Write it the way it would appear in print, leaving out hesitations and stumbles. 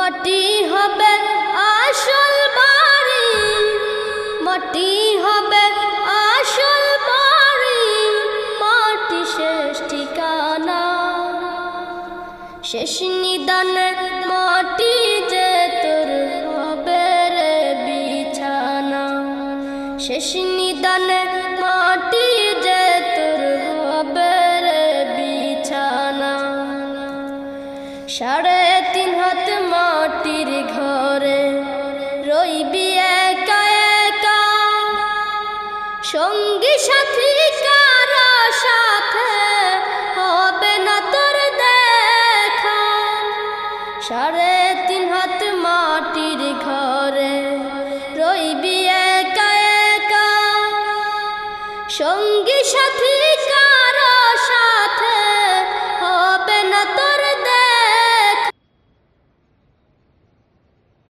মাটি হবে আসল বাড়ি, মাটি হবে আসল বাড়ি, মাটি শেষ ঠিকানা। শেষ নিদানে মাটি যে তোর হবে রে বিছানা, শেষ নিদানে মাটি যে তোর হবে রে বিছানা। 3.5 হাত মাটির ঘরে রইবি একা একা, সঙ্গী সাথী কারো সাথে হবে না তোর দেখা। 3.5 হাত মাটির ঘরে রইবি একা একা, সঙ্গী সাথী